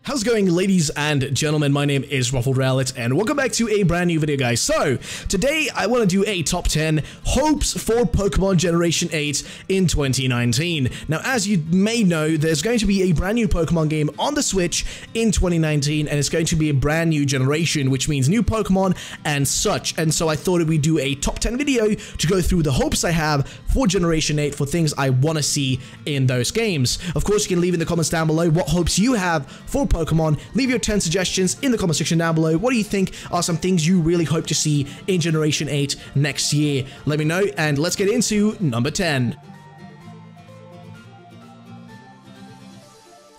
How's it going, ladies and gentlemen? My name is Ruffled Rowlet, and welcome back to a brand new video, guys. So, today I want to do a top 10 hopes for Pokemon Generation 8 in 2019. Now, as you may know, there's going to be a brand new Pokemon game on the Switch in 2019, and it's going to be a brand new generation, which means new Pokemon and such. And so I thought we'd do a top 10 video to go through the hopes I have for Generation 8, for things I want to see in those games. Of course, you can leave in the comments down below what hopes you have for Pokemon. Leave your 10 suggestions in the comment section down below. What do you think are some things you really hope to see in Generation 8 next year? Let me know, and let's get into number 10.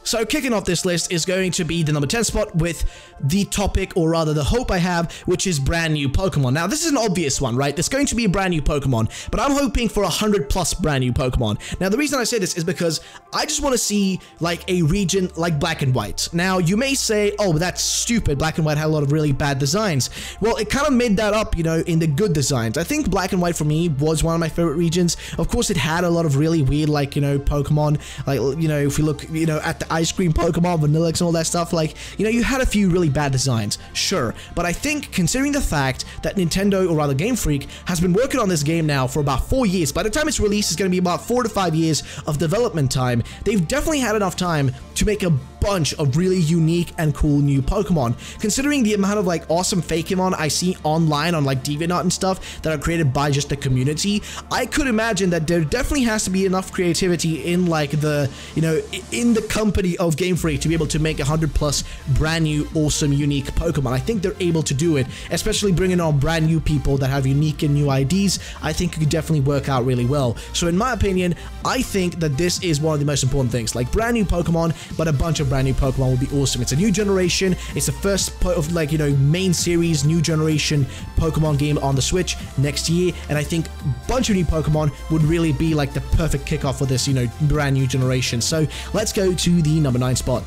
So kicking off this list is going to be the number 10 spot with the topic, or rather the hope I have, which is brand new Pokemon. Now, this is an obvious one, right? There's going to be a brand new Pokemon, but I'm hoping for 100 plus brand new Pokemon. Now, the reason I say this is because I just want to see like a region like Black and White. Now, you may say, oh, that's stupid. Black and White had a lot of really bad designs. Well, it kind of made that up, you know, in the good designs. I think Black and White for me was one of my favorite regions. Of course, it had a lot of really weird, like, you know, Pokemon. Like, you know, if we look, you know, at the ice cream Pokemon, Vanillix, and all that stuff, like, you know, you had a few really bad designs, sure, but I think considering the fact that Nintendo, or rather Game Freak, has been working on this game now for about 4 years, by the time it's released, it's going to be about 4 to 5 years of development time. They've definitely had enough time to make a bunch of really unique and cool new Pokemon. Considering the amount of like awesome Fakemon I see online on like DeviantArt and stuff that are created by just the community, I could imagine that there definitely has to be enough creativity in like the, you know, in the company of Game Freak to be able to make 100 plus brand new awesome unique Pokemon. I think they're able to do it, especially bringing on brand new people that have unique and new IDs. I think it could definitely work out really well. So in my opinion, I think that this is one of the most important things, like brand new Pokemon, but a bunch of brand new Pokemon would be awesome. It's a new generation. It's the first of like, you know, main series new generation Pokemon game on the Switch next year, and I think a bunch of new Pokemon would really be like the perfect kickoff for this, you know, brand new generation. So let's go to the number 9 spot.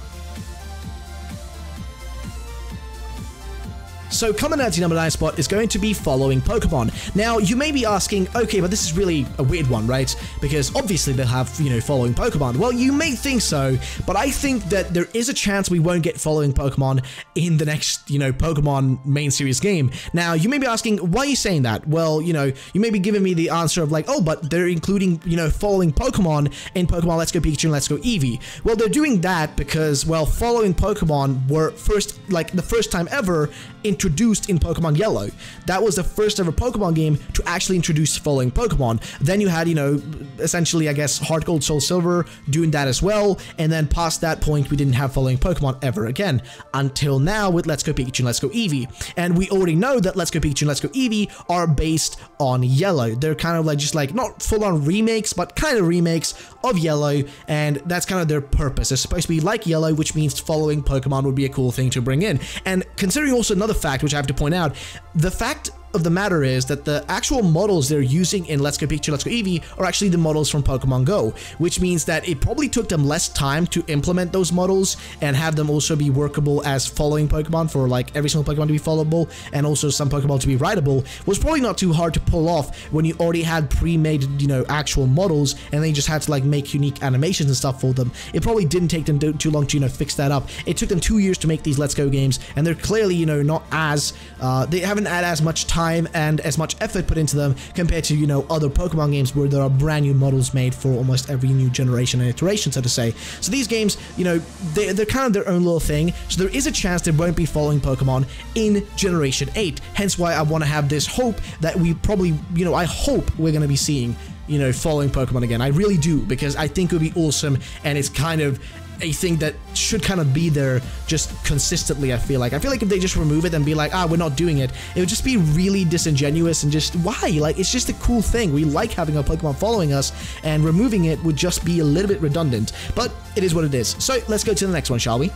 So coming out to the number 9 spot is going to be following Pokemon. Now, you may be asking, okay, but this is really a weird one, right? Because obviously they'll have, you know, following Pokemon. Well, you may think so, but I think that there is a chance we won't get following Pokemon in the next, you know, Pokemon main series game. Now, you may be asking, why are you saying that? Well, you know, you may be giving me the answer of like, oh, but they're including, you know, following Pokemon in Pokemon Let's Go Pikachu and Let's Go Eevee. Well, they're doing that because, well, following Pokemon were first, like the first time ever introduced in Pokemon Yellow. That was the first ever Pokemon game to actually introduce following Pokemon. Then you had, you know, essentially, I guess, Heart Gold, Soul Silver doing that as well, and then past that point, we didn't have following Pokemon ever again, until now with Let's Go Pikachu and Let's Go Eevee. And we already know that Let's Go Pikachu and Let's Go Eevee are based on Yellow. They're kind of like, just like, not full-on remakes, but kind of remakes of Yellow, and that's kind of their purpose. They're supposed to be like Yellow, which means following Pokemon would be a cool thing to bring in. And considering also another fact, which I have to point out, the fact of the matter is that the actual models they're using in Let's Go Pikachu, Let's Go Eevee are actually the models from Pokemon Go, which means that it probably took them less time to implement those models and have them also be workable as following Pokemon, for like every single Pokemon to be followable and also some Pokemon to be rideable. Was probably not too hard to pull off when you already had pre-made, you know, actual models, and then you just had to like make unique animations and stuff for them. It probably didn't take them too long to, you know, fix that up. It took them 2 years to make these Let's Go games, and they're clearly, you know, not as they haven't had as much time and as much effort put into them compared to, you know, other Pokemon games where there are brand new models made for almost every new generation and iteration, so to say. So these games, you know, they're kind of their own little thing, so there is a chance they won't be following Pokemon in Generation 8, hence why I want to have this hope that we probably, you know, I hope we're going to be seeing, you know, following Pokemon again. I really do, because I think it would be awesome, and it's kind of a thing that should kind of be there just consistently. I feel like if they just remove it and be like, ah, we're not doing it, it would just be really disingenuous, and just, why? Like, it's just a cool thing. We like having a Pokemon following us, and removing it would just be a little bit redundant, but it is what it is. So let's go to the next one, shall we?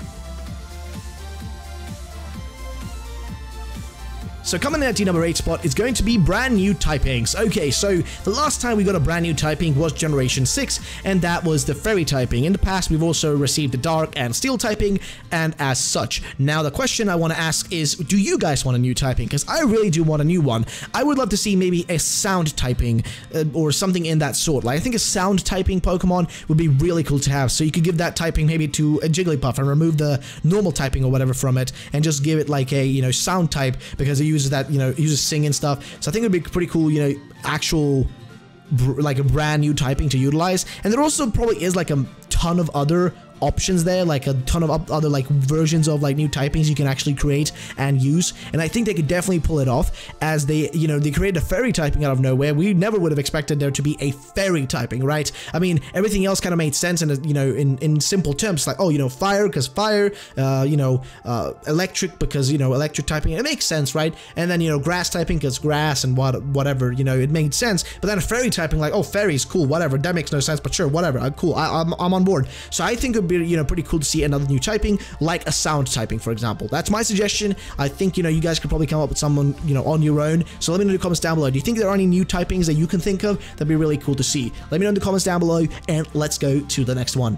So coming in at the number 8 spot is going to be brand new typings. Okay, so the last time we got a brand new typing was Generation 6, and that was the Fairy typing. In the past, we've also received the Dark and Steel typing, and as such. Now, the question I want to ask is, do you guys want a new typing? Because I really do want a new one. I would love to see maybe a sound typing or something in that sort. Like, I think a sound typing Pokemon would be really cool to have. So you could give that typing maybe to a Jigglypuff and remove the normal typing or whatever from it, and just give it like a, you know, sound type, because it uses that, you know, it uses sing and stuff. So I think it would be pretty cool, you know, actual like a brand new typing to utilize. And there also probably is like a ton of other options there, like a ton of other like versions of like new typings you can actually create and use, and I think they could definitely pull it off, as they, you know, they created a Fairy typing out of nowhere. We never would have expected there to be a Fairy typing, right? I mean, everything else kind of made sense, and you know, in simple terms, like, oh, you know, fire because fire, you know, electric because, you know, electric typing, it makes sense, right? And then, you know, grass typing because grass and whatever, you know, it made sense. But then a Fairy typing, like, oh, fairies, cool, whatever, that makes no sense, but sure, whatever, cool, I'm on board. So I think it would be, you know, pretty cool to see another new typing, like a sound typing, for example. That's my suggestion. I think, you know, you guys could probably come up with someone, you know, on your own. So let me know in the comments down below. Do you think there are any new typings that you can think of? That'd be really cool to see. Let me know in the comments down below, and let's go to the next one.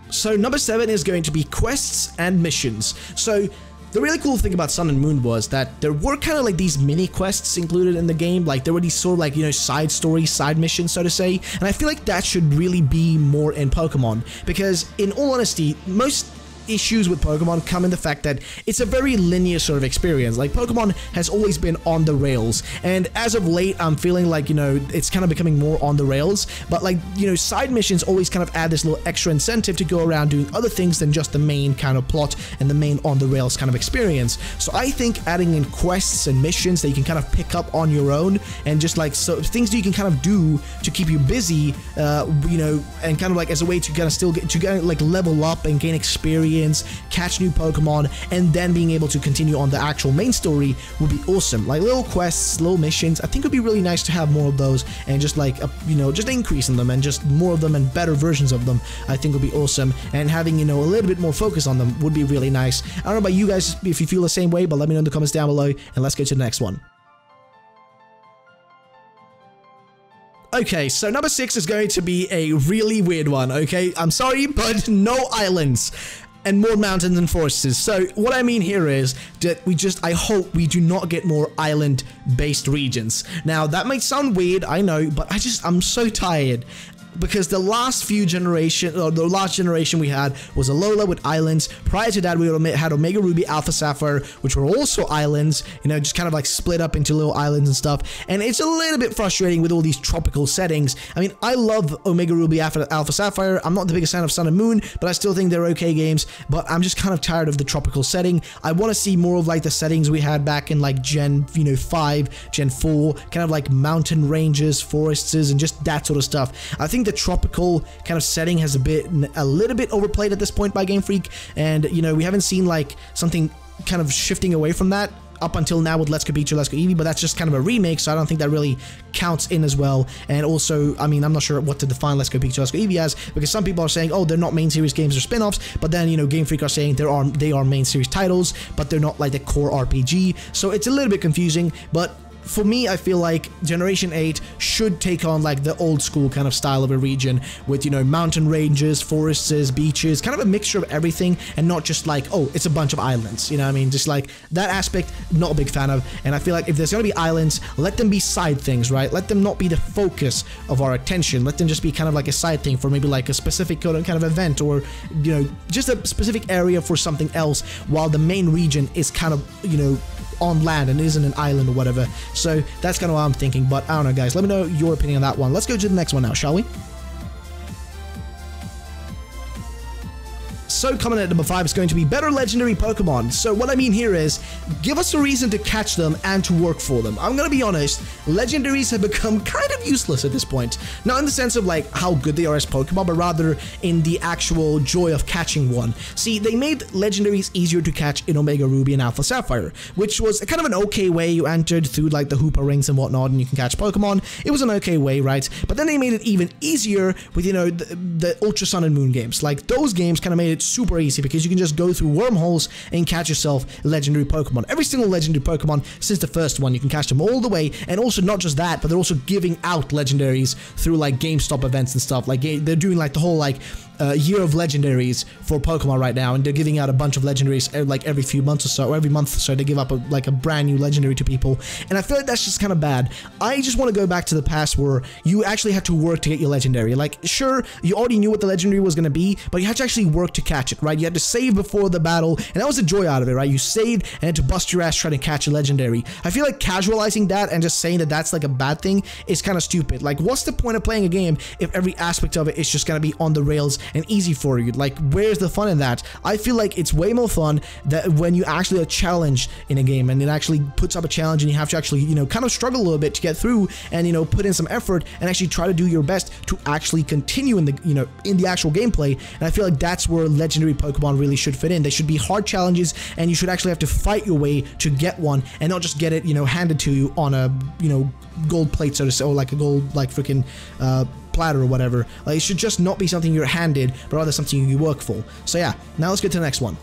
So number 7 is going to be quests and missions. So the really cool thing about Sun and Moon was that there were kind of like these mini quests included in the game. Like, there were these sort of like, you know, side stories, side missions, so to say. And I feel like that should really be more in Pokemon, because in all honesty, most issues with Pokemon come in the fact that it's a very linear sort of experience. Like, Pokemon has always been on the rails, and as of late, I'm feeling like, you know, it's kind of becoming more on the rails. But like, you know, side missions always kind of add this little extra incentive to go around doing other things than just the main kind of plot and the main on the rails kind of experience. So I think adding in quests and missions that you can kind of pick up on your own, and just like, so things that you can kind of do to keep you busy, you know, and kind of like as a way to kind of still get to like level up and gain experience, catch new Pokemon, and then being able to continue on the actual main story would be awesome. Like little quests, little missions, I think it would be really nice to have more of those, and just like, you know, just increasing them, and just more of them and better versions of them, I think would be awesome. And having, you know, a little bit more focus on them would be really nice. I don't know about you guys if you feel the same way, but let me know in the comments down below, and let's go to the next one. Okay, so number 6 is going to be a really weird one, okay? I'm sorry, but no islands and more mountains and forests. So what I mean here is that I hope we do not get more island-based regions. Now, that might sound weird, I know, but I'm so tired. Because the last few generation, or the last generation we had was Alola with islands. Prior to that, we had Omega Ruby, Alpha Sapphire, which were also islands, you know, just kind of like split up into little islands and stuff. And it's a little bit frustrating with all these tropical settings. I mean, I love Omega Ruby, Alpha Sapphire. I'm not the biggest fan of Sun and Moon, but I still think they're okay games. But I'm just kind of tired of the tropical setting. I want to see more of like the settings we had back in like Gen, you know, 5, Gen 4, kind of like mountain ranges, forests, and just that sort of stuff. I think the tropical kind of setting has a little bit overplayed at this point by Game Freak, and you know, we haven't seen like something kind of shifting away from that up until now with Let's Go Pikachu, Let's Go Eevee, but that's just kind of a remake, so I don't think that really counts in as well. And also, I mean, I'm not sure what to define Let's Go Pikachu, Let's Go Eevee as, because some people are saying, oh, they're not main series games or spin-offs, but then, you know, Game Freak are saying they are main series titles, but they're not like the core RPG, so it's a little bit confusing. But for me, I feel like Generation 8 should take on like the old school kind of style of a region with, you know, mountain ranges, forests, beaches, kind of a mixture of everything, and not just like, oh, it's a bunch of islands, you know what I mean? Just like that aspect, not a big fan of. And I feel like if there's gonna be islands, let them be side things, right? Let them not be the focus of our attention. Let them just be kind of like a side thing for maybe like a specific kind of event, or, you know, just a specific area for something else, while the main region is kind of, you know, on land and isn't an island or whatever. So that's kind of what I'm thinking, but I don't know, guys. Let me know your opinion on that one. Let's go to the next one now, shall we? So coming at number 5 is going to be better legendary Pokemon. So what I mean here is, give us a reason to catch them and to work for them. I'm gonna be honest, legendaries have become kind of useless at this point. Not in the sense of like how good they are as Pokemon, but rather in the actual joy of catching one. See, they made legendaries easier to catch in Omega Ruby and Alpha Sapphire, which was kind of an okay way. You entered through like the Hoopa rings and whatnot, and you can catch Pokemon. It was an okay way, right? But then they made it even easier with, you know, the Ultra Sun and Moon games. Like, those games kind of made it super easy because you can just go through wormholes and catch yourself legendary Pokemon. Every single legendary Pokemon since the first one, you can catch them all the way, and also not just that, but they're also giving out legendaries through like GameStop events and stuff. Like they're doing like the whole like year of legendaries for Pokemon right now, and they're giving out a bunch of legendaries like every few months or so, or every month or so. They give up like a brand new legendary to people, and I feel like that's just kind of bad. I just want to go back to the past where you actually had to work to get your legendary. Like, sure, you already knew what the legendary was going to be, but you had to actually work to catch it, right? You had to save before the battle, and that was the joy out of it, right? You saved and had to bust your ass trying to catch a legendary. I feel like casualizing that and just saying that that's like a bad thing is kind of stupid. Like, what's the point of playing a game if every aspect of it is just going to be on the rails and easy for you? Like, where's the fun in that? I feel like it's way more fun that when you actually are challenged in a game, and it actually puts up a challenge, and you have to actually, you know, kind of struggle a little bit to get through, and, you know, put in some effort and actually try to do your best to actually continue in the, you know, in the actual gameplay. And I feel like that's where legendary Pokemon really should fit in. They should be hard challenges, and you should actually have to fight your way to get one, and not just get it, you know, handed to you on a, you know, gold plate, so to say, or like a gold, like freaking platter or whatever. Like, it should just not be something you're handed, but rather something you work for. So yeah, now let's get to the next one.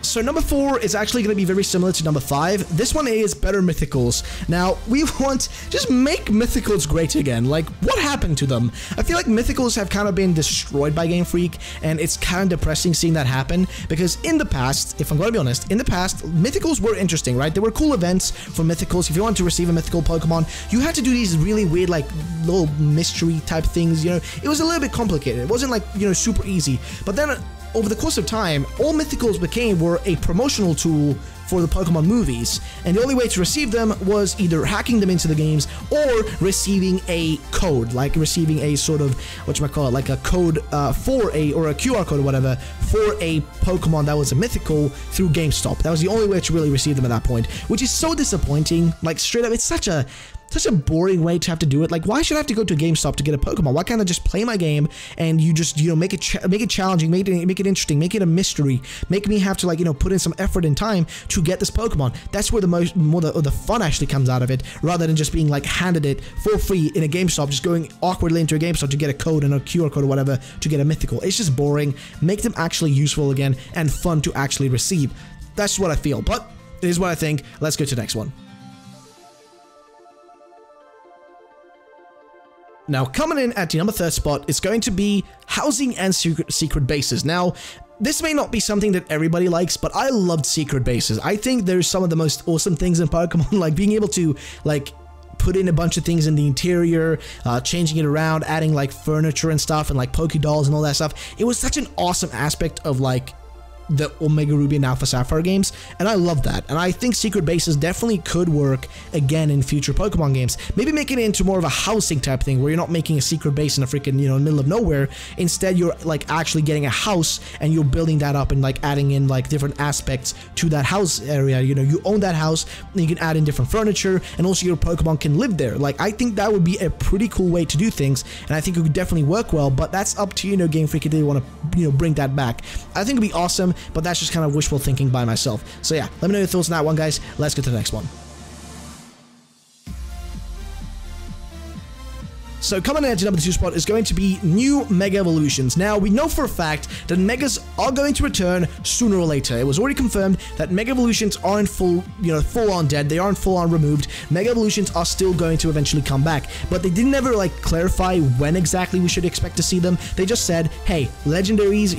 So number 4 is actually going to be very similar to number 5. This one is better Mythicals. Now, we want, just make Mythicals great again. Like, what happened to them? I feel like Mythicals have kind of been destroyed by Game Freak, and it's kind of depressing seeing that happen, because in the past, if I'm going to be honest, in the past, Mythicals were interesting, right? There were cool events for Mythicals. If you wanted to receive a Mythical Pokemon, you had to do these really weird, like, little mystery type things, you know? It was a little bit complicated. It wasn't, like, you know, super easy. But then, over the course of time, all Mythicals were a promotional tool for the Pokemon movies, and the only way to receive them was either hacking them into the games or receiving a code, like receiving a sort of, whatchamacallit, like a code for a, or a QR code or whatever, for a Pokemon that was a Mythical through GameStop. That was the only way to really receive them at that point, which is so disappointing. Like, straight up, it's such a boring way to have to do it. Like, why should I have to go to GameStop to get a Pokemon? Why can't I just play my game and you just, you know, make it challenging, make it interesting, make it a mystery, make me have to, like, you know, put in some effort and time to get this Pokemon? That's where the fun actually comes out of it, rather than just being like handed it for free in a GameStop, just going awkwardly into a GameStop to get a code and a QR code or whatever to get a Mythical. It's just boring. Make them actually useful again and fun to actually receive. That's what I feel, but it is what I think. Let's go to the next one. Now, coming in at the number 3rd spot is going to be housing and secret bases. Now, this may not be something that everybody likes, but I loved secret bases. I think there's some of the most awesome things in Pokemon, like being able to, like, put in a bunch of things in the interior, changing it around, adding, like, furniture and stuff, and, like, Poké-Dolls and all that stuff. It was such an awesome aspect of, like, the Omega Ruby and Alpha Sapphire games, and I love that. And I think secret bases definitely could work again in future Pokemon games. Maybe making it into more of a housing type thing, where you're not making a secret base in a freaking, you know, middle of nowhere. Instead, you're like actually getting a house and you're building that up and like adding in like different aspects to that house area. You know, you own that house and you can add in different furniture, and also your Pokemon can live there. Like, I think that would be a pretty cool way to do things, and I think it would definitely work well, but that's up to, you know, Game Freak if they want to, you know, bring that back. I think it'd be awesome, but that's just kind of wishful thinking by myself. So yeah, let me know your thoughts on that one, guys. Let's get to the next one. So coming in at the number 2 spot is going to be new Mega Evolutions. Now, we know for a fact that Megas are going to return sooner or later. It was already confirmed that Mega Evolutions aren't full on dead. They aren't full on removed. Mega Evolutions are still going to eventually come back, but they didn't ever like clarify when exactly we should expect to see them. They just said, hey, legendaries,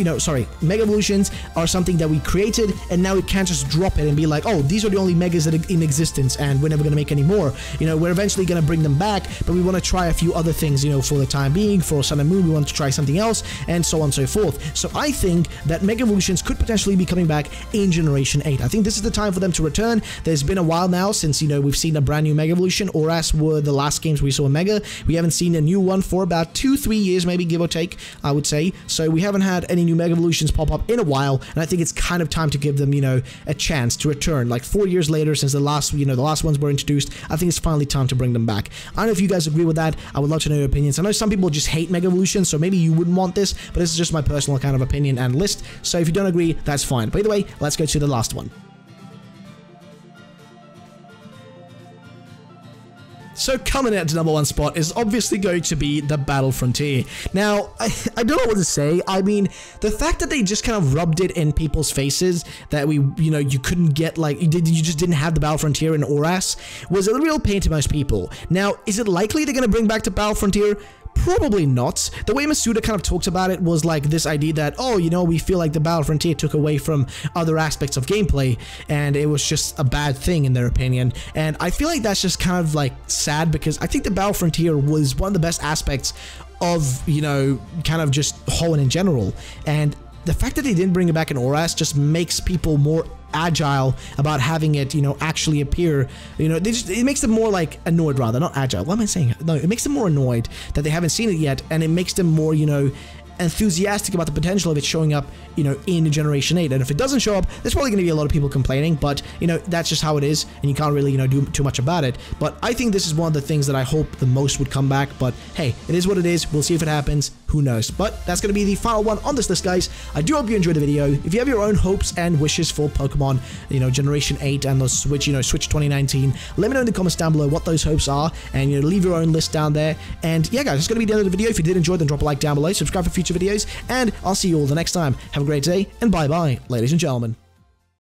Mega Evolutions are something that we created, and now we can't just drop it and be like, oh, these are the only Megas that are in existence, and we're never going to make any more. You know, we're eventually going to bring them back, but we want to try a few other things, you know, for the time being. For Sun and Moon, we want to try something else, and so on and so forth. So I think that Mega Evolutions could potentially be coming back in Generation 8. I think this is the time for them to return. There's been a while now since, you know, we've seen a brand new Mega Evolution, or as were the last games we saw in Mega. We haven't seen a new one for about 2-3 years, maybe, give or take, I would say. So we haven't had any new Mega Evolutions pop up in a while, and I think it's kind of time to give them, you know, a chance to return. Like 4 years later since the last ones were introduced, I think it's finally time to bring them back. I don't know if you guys agree with that. I would love to know your opinions. I know some people just hate Mega Evolution, so maybe you wouldn't want this, but this is just my personal kind of opinion and list. So if you don't agree, that's fine. But either way, let's go to the last one. So coming at the number 1 spot is obviously going to be the Battle Frontier. Now, I don't know what to say. I mean, the fact that they just kind of rubbed it in people's faces that you couldn't get, like, you just didn't have the Battle Frontier in ORAS was a real pain to most people. Now, is it likely they're going to bring back the Battle Frontier? Probably not. The way Masuda kind of talked about it was like this idea that, oh, we feel like the Battle Frontier took away from other aspects of gameplay, and it was just a bad thing in their opinion. And I feel like that's just kind of like sad, because I think the Battle Frontier was one of the best aspects of, kind of just Hoenn in general. And the fact that they didn't bring it back in ORAS just makes people more agile about having it, actually appear. It makes them more like annoyed, rather, not agile. What am I saying? No, it makes them more annoyed that they haven't seen it yet, and it makes them more, enthusiastic about the potential of it showing up, in Generation 8. And if it doesn't show up, there's probably going to be a lot of people complaining, but, that's just how it is, and you can't really, do too much about it. But I think this is one of the things that I hope the most would come back, but hey, it is what it is. We'll see if it happens. Who knows? But that's going to be the final one on this list, guys. I do hope you enjoyed the video. If you have your own hopes and wishes for Pokemon, Generation 8 and the Switch, Switch 2019, let me know in the comments down below what those hopes are, and, leave your own list down there. And yeah, guys, that's going to be the end of the video. If you did enjoy, then drop a like down below, subscribe for future videos, and I'll see you all the next time. Have a great day, and bye-bye, ladies and gentlemen.